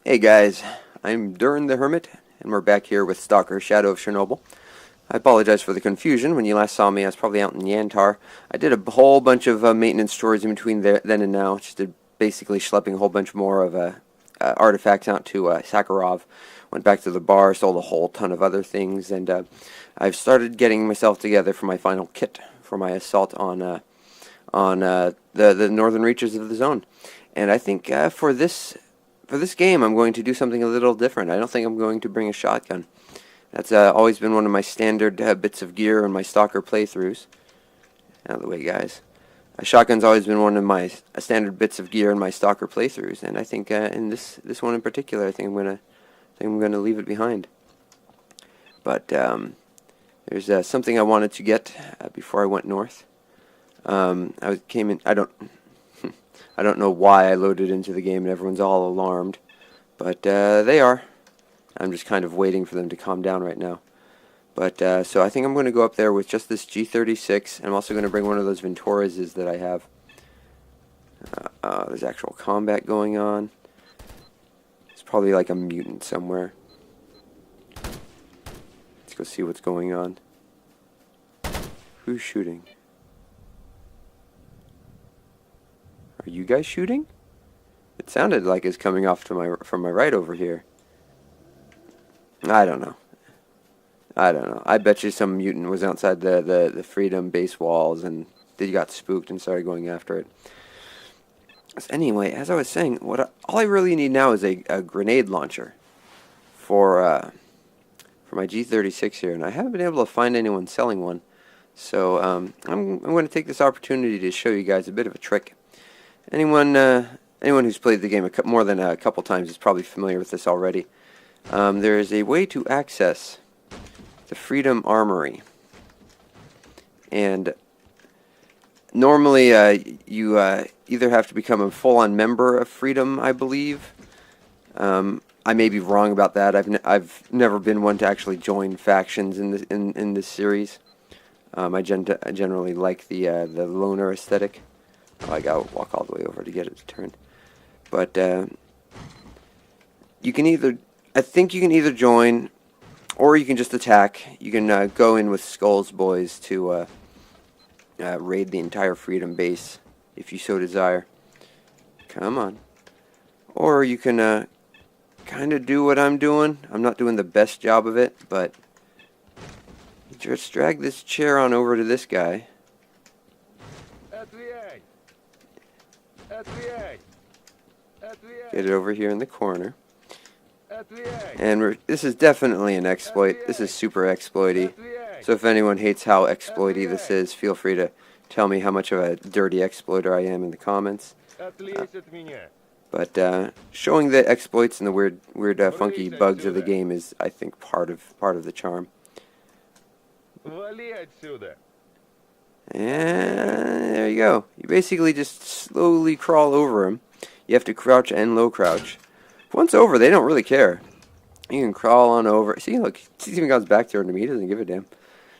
Hey guys, I'm Durin the Hermit, and we're back here with Stalker, Shadow of Chernobyl. I apologize for the confusion. When you last saw me, I was probably out in Yantar. I did a whole bunch of maintenance chores in between then and now. Just did basically schlepping a whole bunch more of artifacts out to Sakharov. Went back to the bar, sold a whole ton of other things, and I've started getting myself together for my final kit for my assault on the northern reaches of the zone. And I think for this game, I'm going to do something a little different. I don't think I'm going to bring a shotgun. That's always been one of my standard bits of gear in my Stalker playthroughs. Out of the way, guys. A shotgun's always been one of my standard bits of gear in my Stalker playthroughs, and I think in this one in particular, I think I'm gonna leave it behind. But there's something I wanted to get before I went north. Came in. I don't know why I loaded into the game and everyone's all alarmed, but they are. I'm just kind of waiting for them to calm down right now. But so I think I'm going to go up there with just this G36. I'm also going to bring one of those Venturas that I have. There's actual combat going on. It's probably like a mutant somewhere. Let's go see what's going on. Who's shooting? Are you guys shooting? It sounded like it's coming off to from my right over here. I don't know. I bet you some mutant was outside the Freedom base walls and they got spooked and started going after it. So anyway, as I was saying, all I really need now is a grenade launcher for my G36 here, and I haven't been able to find anyone selling one. So I'm going to take this opportunity to show you guys a bit of a trick. Anyone who's played the game more than a couple times is probably familiar with this already. There is a way to access the Freedom Armory, and normally you either have to become a full-on member of Freedom, I believe. I may be wrong about that. I've never been one to actually join factions in this series. I generally like the loner aesthetic. Oh, I gotta walk all the way over to get it to turn. But you can either. I think you can either join, or you can just attack. You can go in with Skull's boys to raid the entire Freedom base, if you so desire. Come on. Or you can kind of do what I'm doing. I'm not doing the best job of it, but just drag this chair on over to this guy. Get it over here in the corner. And this is definitely an exploit. This is super exploity. So if anyone hates how exploity this is, feel free to tell me how much of a dirty exploiter I am in the comments. But showing the exploits and the weird funky bugs of the game is, I think, part of the charm. And there you go. You basically just slowly crawl over them. You have to crouch and low crouch. Once over, they don't really care. You can crawl on over. See, look, he even goes back there to me. He doesn't give a damn.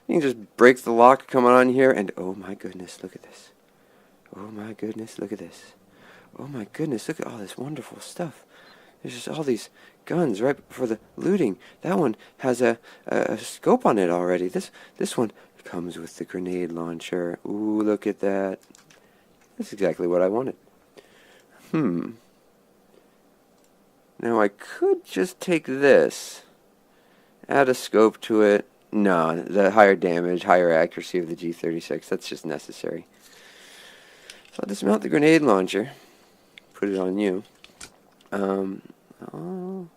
You can just break the lock, come on here, and oh my goodness, look at this. Oh my goodness, look at this. Oh my goodness, look at all this wonderful stuff. There's just all these guns right for the looting. That one has a scope on it already. This one comes with the grenade launcher. Ooh, look at that. That's exactly what I wanted. Now I could just take this, add a scope to it. No, the higher damage, higher accuracy of the G36, that's just necessary. So I'll dismount the grenade launcher, put it on you. I'll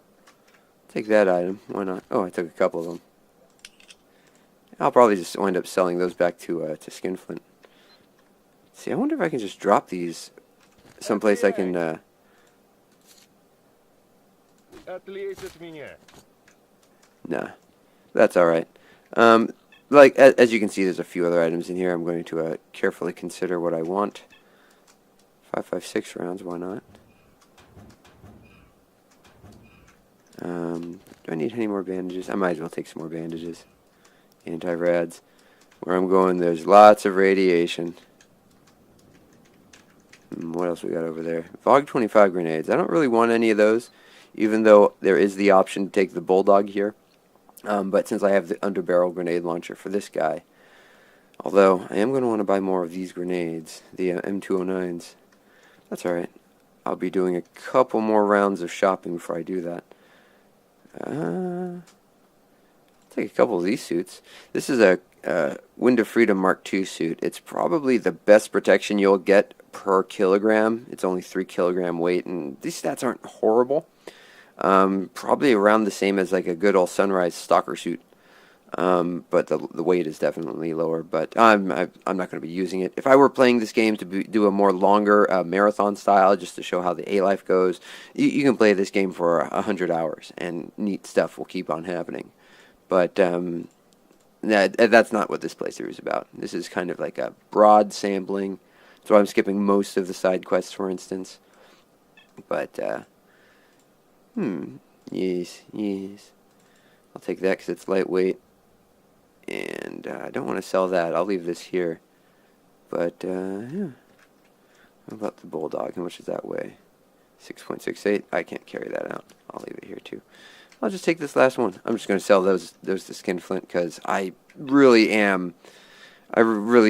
take that item, why not? Oh, I took a couple of them. I'll probably just wind up selling those back to Skinflint. See, I wonder if I can just drop these someplace I can... Nah, that's alright. Like, as you can see, there's a few other items in here. I'm going to carefully consider what I want. 5.56 rounds, why not? Do I need any more bandages? I might as well take some more bandages. Anti-rads. Where I'm going, there's lots of radiation. What else we got over there? VOG 25 grenades. I don't really want any of those. even though there is the option to take the Bulldog here. But since I have the underbarrel grenade launcher for this guy, although I am going to want to buy more of these grenades, the M209s. That's alright. I'll be doing a couple more rounds of shopping before I do that. Take a couple of these suits. This is a Wind of Freedom Mark II suit. It's probably the best protection you'll get per kilogram. It's only 3 kilogram weight, and these stats aren't horrible. Probably around the same as like a good old Sunrise Stalker suit. But the weight is definitely lower. But I'm not going to be using it. If I were playing this game to do a more longer marathon style, just to show how the A-Life goes, you can play this game for 100 hours, and neat stuff will keep on happening. But that's not what this playthrough is about. This is kind of like a broad sampling. That's why I'm skipping most of the side quests, for instance. But yes. I'll take that because it's lightweight. And I don't want to sell that. I'll leave this here. But, yeah. How about the Bulldog? How much does that weigh? 6.68. I can't carry that out. I'll leave it here, too. I'll just take this last one. I'm just going to sell those to Skinflint because I really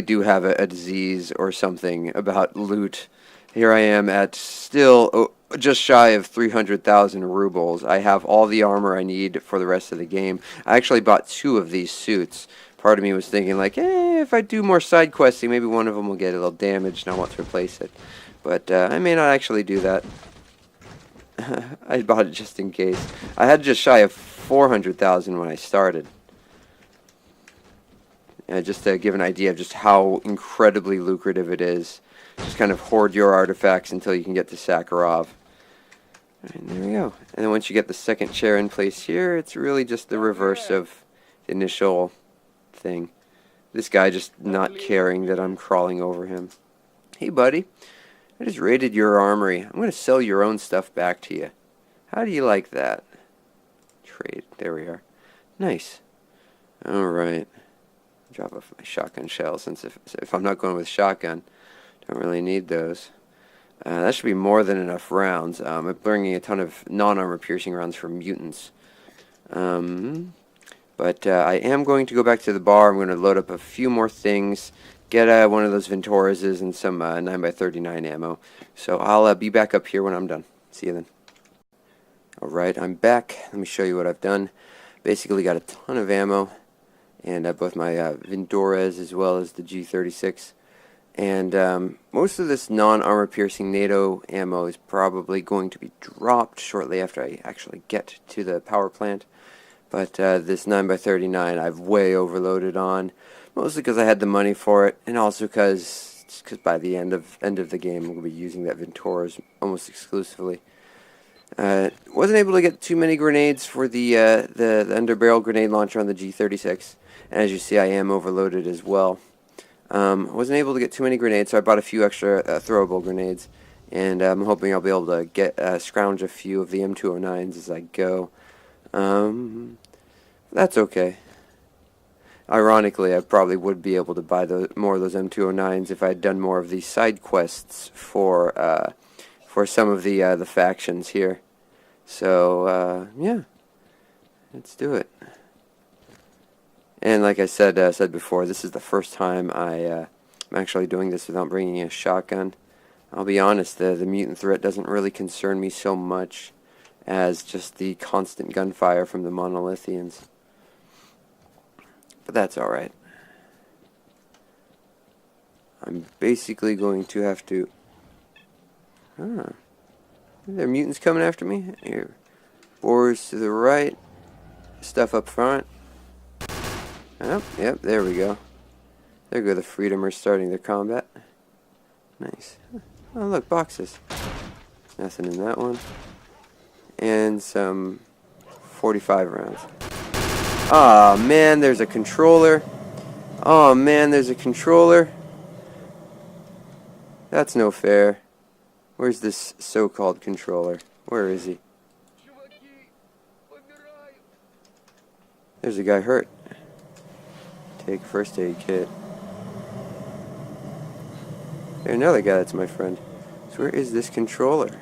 do have a disease or something about loot. Here I am at still just shy of 300,000 rubles. I have all the armor I need for the rest of the game. I actually bought 2 of these suits. Part of me was thinking like, if I do more side questing, maybe one of them will get a little damaged and I want to replace it. But I may not actually do that. I bought it just in case. I had just shy of 400,000 when I started. Just to give an idea of just how incredibly lucrative it is. Just kind of hoard your artifacts until you can get to Sakharov. And there we go. And then once you get the second chair in place here, it's really just the reverse of the initial thing. This guy just not caring that I'm crawling over him. Hey, buddy. I just raided your armory. I'm going to sell your own stuff back to you. How do you like that? Trade. There we are. Nice. Alright. Drop off my shotgun shell, since if I'm not going with shotgun, don't really need those. That should be more than enough rounds. I'm bringing a ton of non-armor piercing rounds for mutants. But I am going to go back to the bar. I'm going to load up a few more things. Get one of those Venturas and some 9x39 ammo. So I'll be back up here when I'm done. See you then. Alright, I'm back. Let me show you what I've done. Basically got a ton of ammo. And both my Venturas as well as the G36. And most of this non-armor piercing NATO ammo is probably going to be dropped shortly after I actually get to the power plant. But this 9x39 I've way overloaded on. Mostly because I had the money for it, and also because by the end of the game I'm going to be using that Venturas almost exclusively. Wasn't able to get too many grenades for the underbarrel grenade launcher on the G36, and as you see I am overloaded as well. Wasn't able to get too many grenades, so I bought a few extra throwable grenades, and I'm hoping I'll be able to get scrounge a few of the M209s as I go. That's okay. Ironically, I probably would be able to buy more of those M209s if I had done more of these side quests for some of the factions here. So yeah, let's do it. And like I said before, this is the first time I'm actually doing this without bringing a shotgun. I'll be honest, the mutant threat doesn't really concern me so much as just the constant gunfire from the monolithians. But that's alright. I'm basically going to have to... Are there mutants coming after me? Here. Boars to the right. Stuff up front. Oh, yep, there we go. There go the Freedomers starting their combat. Nice. Oh, look, boxes. Nothing in that one. And some 45 rounds. Aw, man, there's a controller. Oh man, there's a controller. That's no fair. Where's this so-called controller? Where is he? There's a guy hurt. Take first aid kit. There's another guy that's my friend. So where is this controller?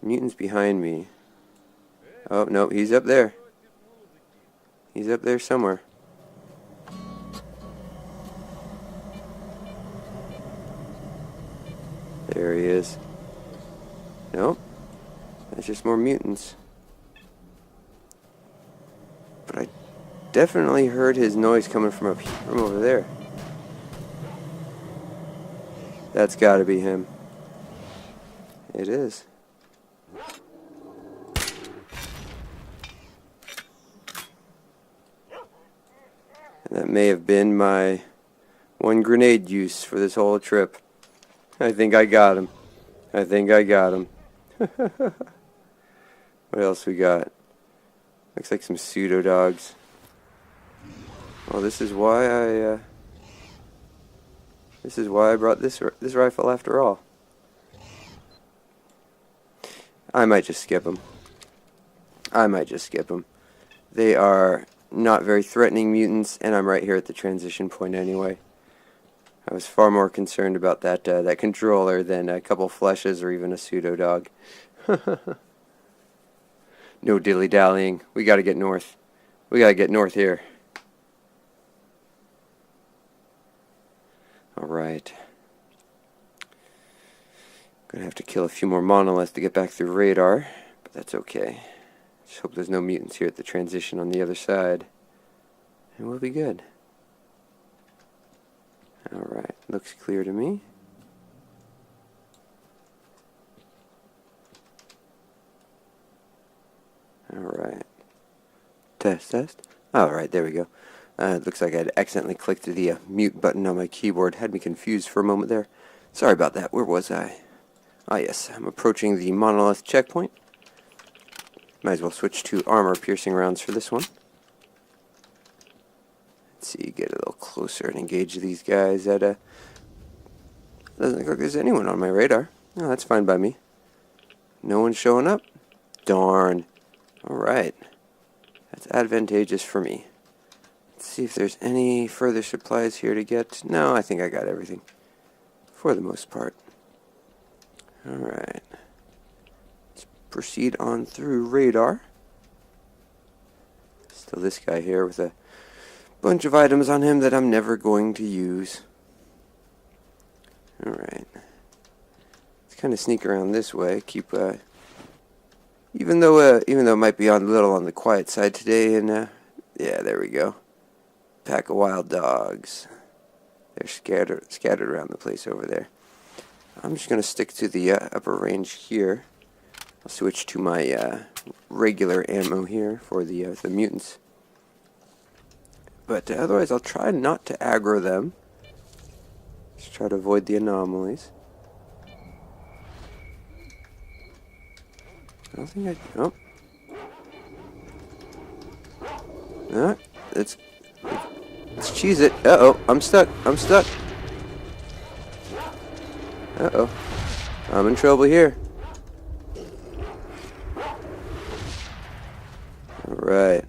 Mutants behind me. Oh, no, he's up there. He's up there somewhere. There he is. Nope. That's just more mutants. But I definitely heard his noise coming from over there. That's gotta be him. It is. And that may have been my one grenade use for this whole trip. I think I got him. I think I got him. What else we got? Looks like some pseudo dogs. Well, this is why I brought this rifle after all. I might just skip them. They are not very threatening mutants, and I'm right here at the transition point anyway. I was far more concerned about that controller than a couple fleshes or even a pseudo dog. No dilly-dallying. We gotta get north. We gotta get north here. Alright. Gonna have to kill a few more monoliths to get back through radar, but that's okay. Just hope there's no mutants here at the transition on the other side, and we'll be good. Alright, looks clear to me. Alright. Test. Alright, there we go. It looks like I'd accidentally clicked the mute button on my keyboard. Had me confused for a moment there. Sorry about that. Where was I? Ah, yes. I'm approaching the monolith checkpoint. Might as well switch to armor-piercing rounds for this one. Let's see, get a little closer and engage these guys at a... Doesn't look like there's anyone on my radar. No, that's fine by me. No one's showing up? Darn. Alright. That's advantageous for me. Let's see if there's any further supplies here to get. No, I think I got everything. For the most part. Alright. Let's proceed on through radar. Still this guy here with a bunch of items on him that I'm never going to use. Alright. Let's kind of sneak around this way. Keep, even though it might be a little on the quiet side today, and, yeah, there we go. Pack of wild dogs. They're scattered around the place over there. I'm just going to stick to the upper range here. I'll switch to my regular ammo here for the mutants. But otherwise, I'll try not to aggro them. Just try to avoid the anomalies. I don't think I... Oh. No, let's cheese it. Uh-oh, I'm stuck. Uh-oh. I'm in trouble here. Alright.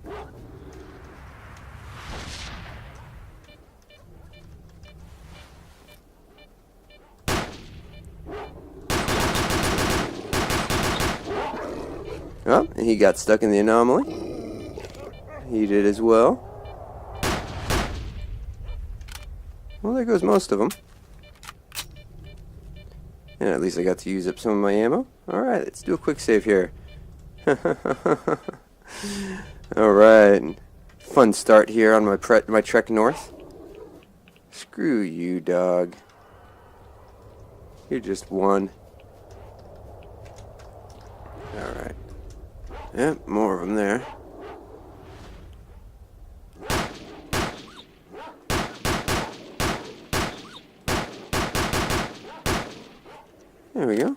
Oh, and he got stuck in the anomaly. He did as well. Well, there goes most of them. And at least I got to use up some of my ammo. Alright, let's do a quick save here. Alright. Fun start here on my trek north. Screw you, dog. You're just one. Alright. Yep, more of them there. There we go.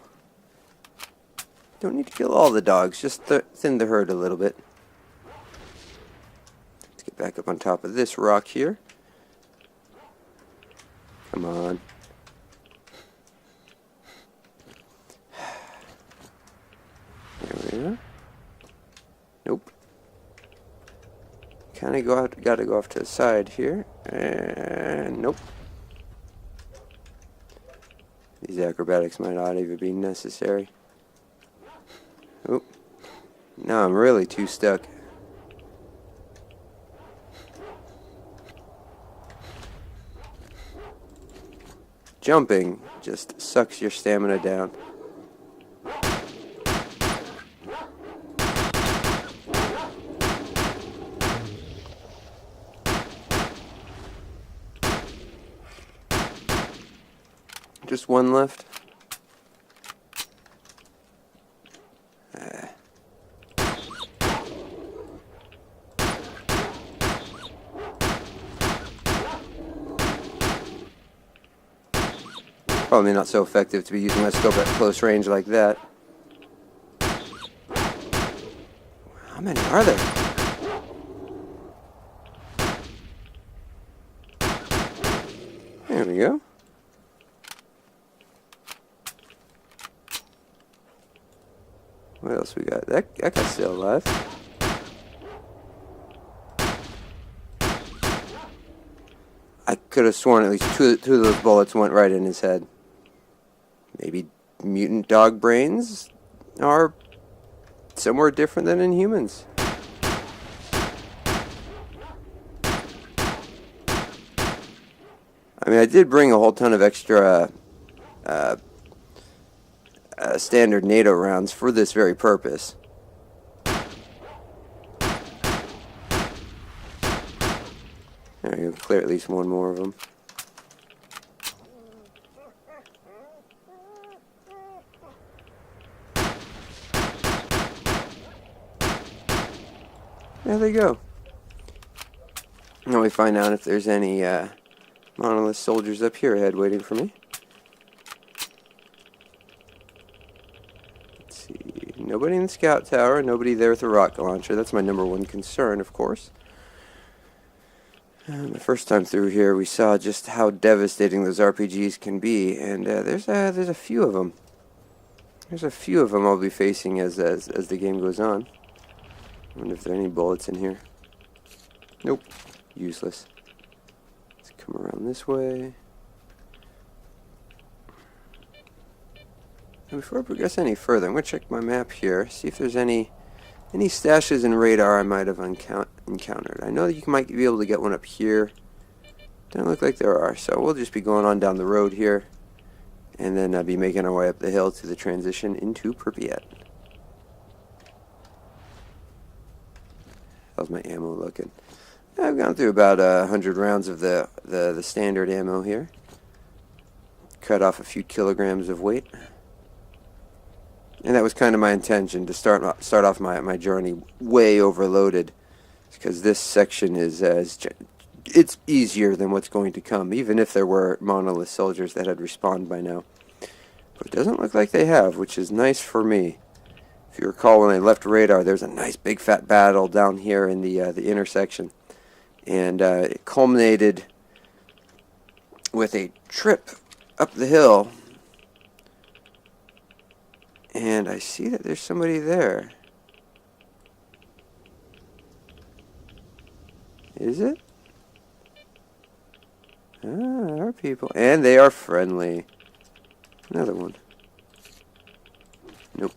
Don't need to kill all the dogs, just thin the herd a little bit. Let's get back up on top of this rock here. Come on. There we are. Nope. Kind of gotta go off to the side here. And nope. These acrobatics might not even be necessary. Oh, now I'm really too stuck. Jumping just sucks your stamina down. Just one left. Probably not so effective to be using my scope at close range like that. How many are there? There we go. What else we got? That guy's still alive. I could have sworn at least two of those bullets went right in his head. Maybe mutant dog brains are somewhere different than in humans. I mean, I did bring a whole ton of extra standard NATO rounds for this very purpose. There you go, clear at least one more of them. There they go. Now we find out if there's any monolith soldiers up here ahead waiting for me. Let's see. Nobody in the scout tower, nobody there with a rocket launcher. That's my number one concern, of course. The first time through here, we saw just how devastating those RPGs can be, and there's a few of them. There's a few of them I'll be facing as the game goes on. I wonder if there are any bullets in here. Nope, useless. Let's come around this way. And before I progress any further, I'm going to check my map here, see if there's any stashes in radar I might have encountered. I know that you might be able to get one up here. Doesn't look like there are, so we'll just be going on down the road here, and then be making our way up the hill to the transition into Pripyat. How's my ammo looking? I've gone through about 100 rounds of the standard ammo here. Cut off a few kilograms of weight. And that was kind of my intention, to start off my journey way overloaded, because this section is it's easier than what's going to come, even if there were monolith soldiers that had respawned by now. But it doesn't look like they have, which is nice for me. If you recall, when I left radar, there's a nice big fat battle down here in the intersection, and it culminated with a trip up the hill. And I see that there's somebody there. Is it? Ah, there are people. And they are friendly. Another one. Nope.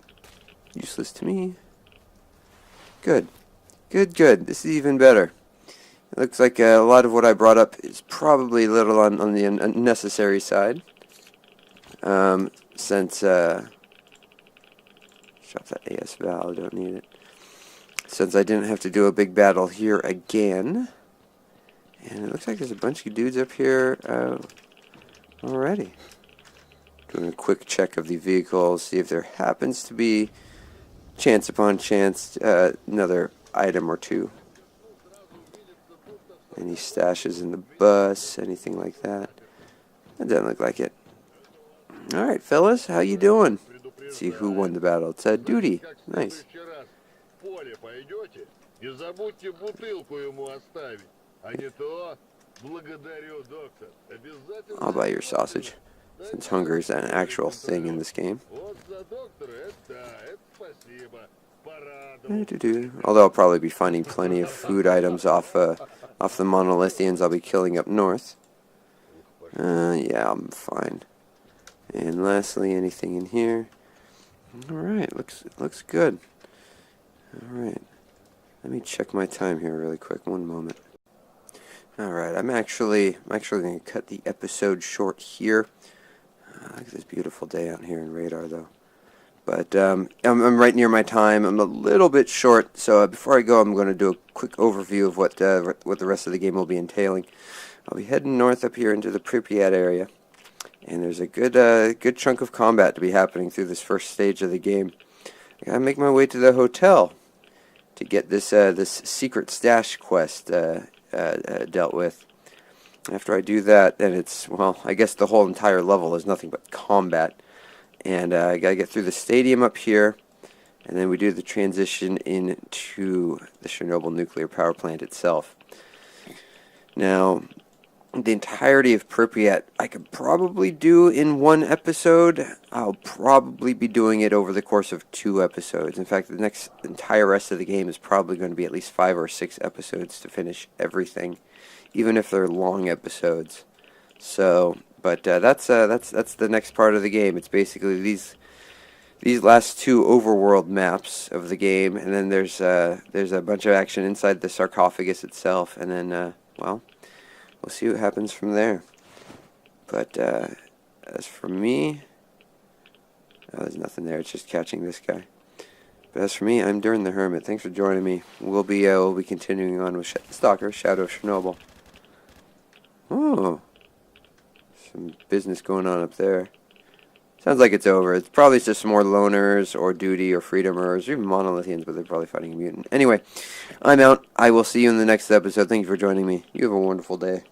Useless to me. Good. Good, good. This is even better. It looks like a lot of what I brought up is probably a little on the unnecessary side. Since... Drop that AS valve, don't need it. Since I didn't have to do a big battle here again. And it looks like there's a bunch of dudes up here already. Doing a quick check of the vehicles, see if there happens to be, chance upon chance, another item or two. Any stashes in the bus, anything like that. That doesn't look like it. Alright, fellas, how you doing? Let's see who won the battle. It's duty. Nice. I'll buy your sausage, since hunger is an actual thing in this game. Although I'll probably be finding plenty of food items off the monolithians I'll be killing up north. Yeah, I'm fine. And lastly, anything in here? All right, looks good. All right, let me check my time here really quick. One moment. All right, I'm actually going to cut the episode short here. Look at this beautiful day out here in Radar, though. But I'm right near my time. I'm a little bit short, so before I go, I'm going to do a quick overview of what the rest of the game will be entailing. I'll be heading north up here into the Pripyat area, and there's a good chunk of combat to be happening through this first stage of the game. I gotta make my way to the hotel to get this secret stash quest dealt with. After I do that, then it's, well, I guess the whole entire level is nothing but combat. And I gotta get through the stadium up here, and then we do the transition into the Chernobyl nuclear power plant itself. Now, the entirety of Pripyat I could probably do in one episode. I'll probably be doing it over the course of 2 episodes. In fact, the entire rest of the game is probably going to be at least 5 or 6 episodes to finish everything, even if they're long episodes. So, but that's the next part of the game. It's basically these last 2 overworld maps of the game, and then there's a bunch of action inside the sarcophagus itself, and then well, we'll see what happens from there. But as for me, there's nothing there. It's just catching this guy. But as for me, I'm Durin the Hermit. Thanks for joining me. We'll be continuing on with Stalker, Shadow of Chernobyl. Oh, some business going on up there. Sounds like it's over. It's probably just more loners or duty or freedomers or even monolithians, but they're probably fighting a mutant. Anyway, I'm out. I will see you in the next episode. Thank you for joining me. You have a wonderful day.